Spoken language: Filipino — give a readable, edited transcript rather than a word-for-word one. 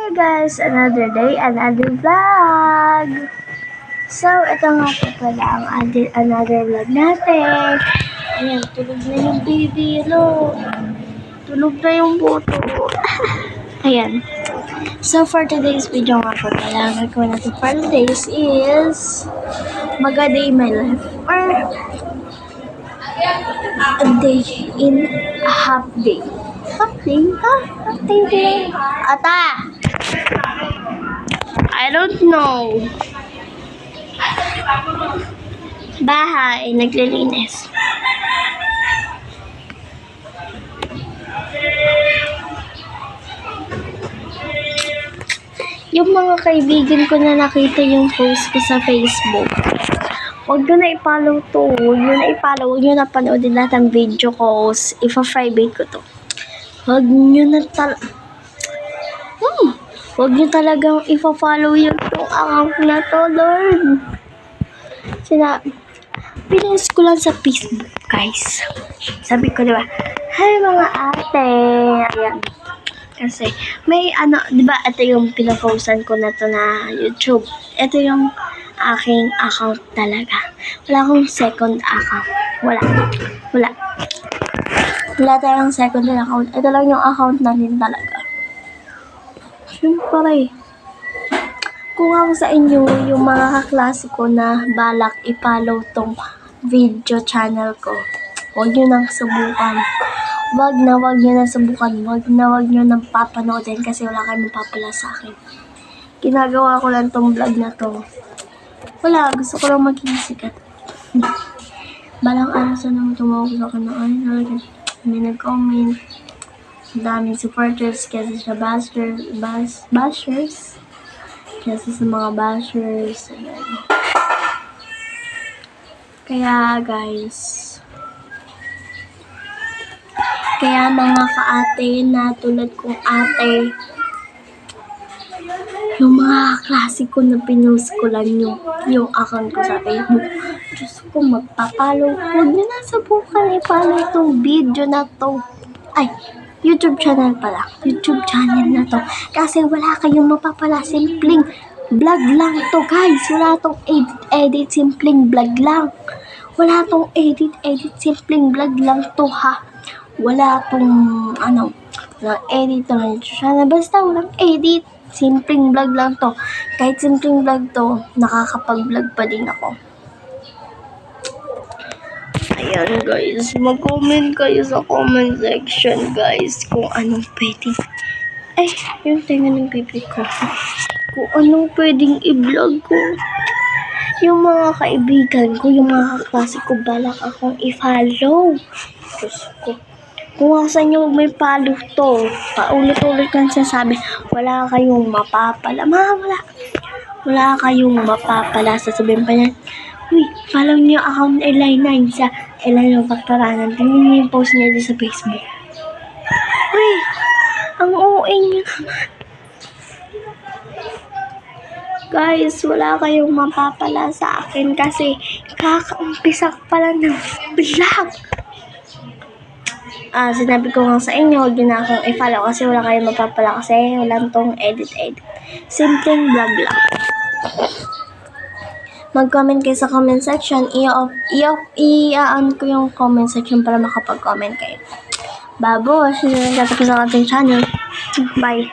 Hi guys! Another day, another vlog! So, ito nga po pala ang another vlog natin. Ayan, tulog na yung baby, lo. Tulog na yung buto. Ayan. So, for today's video nga po pala, ang gagawin natin for today's is Mag-a-day my life. Or a day in a half day. Half day? Half day. Ata! I don't know. Bahay, naglilinis. Yung mga kaibigan ko na nakita yung post ko sa Facebook, huwag nyo na i-follow to. Huwag nyo na panoodin lahat ng video ko. Ipa-private ko to. Huwag nyo talagang ipa-follow yung account na to, Lord. Pinost ko lang sa Facebook, guys. Sabi ko, diba, hi mga ate. Ayan. Kasi, may diba, ito yung pinapostan ko na to na YouTube. Ito yung aking account talaga. Wala akong second account. Wala tayong second account. Ito lang yung account natin talaga. Siyempre, kung ako sa inyo, yung mga kaklase ko na balak i-follow tong video channel ko, huwag nyo nang subukan. Huwag nyo na subukan. Huwag nyo nang papanoodin kasi wala kayong mapapala sa akin. Ginagawa ko lang tong vlog na to. Wala, gusto ko lang maging sikat. Balang araw sa nang tumawag sa akin na may nag-comment. Daming supporters kasi sa bashers. Kasi sa mga bashers. Ayan. Kaya guys, mga kaate na tulad kong ate, yung mga klasiko na pinost ko lang yung account ko sa Facebook. Diyos ko, magpapalo. Huwag nyo na subukan i-follow itong video na to. Ay, YouTube channel pala. YouTube channel na to. Kasi wala kayong mapapala. Simpleng vlog lang to, guys. Wala tong edit. Simpleng vlog lang. Wala tong edit. Simpleng vlog lang to, ha. Wala tong, edit na YouTube channel. Basta walang edit. Simpleng vlog lang to. Kahit simpleng vlog to, nakakapag-vlog pa din ako. Ayan guys, mag-comment kayo sa comment section guys kung anong pwedeng, yung tenga ng baby ko, kung anong pwedeng i-vlog ko. Yung mga kaibigan ko, yung mga kaklase ko, balak akong i-follow. Diyos ko, kung asan yung may follow to, paulit-ulit kang sasabi, wala kayong mapapala. Wala kayong mapapala. Sasabihin pa niyan, uy, follow niyo account Eli9 sa Eli9 Pagparanan. Tingnan niyo yung post niya sa Facebook. Uy, ang OA niyo naman. Guys, wala kayong mapapala sa akin kasi kakaumpisa pa lang ng vlog. Sinabi ko nga sa inyo, huwag nyo na akong i-follow kasi wala kayong mapapala kasi wala tong edit. Simpleng vlog lang. Mag-comment kayo sa comment section. I-on ko yung comment section para makapag-comment kayo. Babosh, yun ang tatapos sa ating channel. Bye.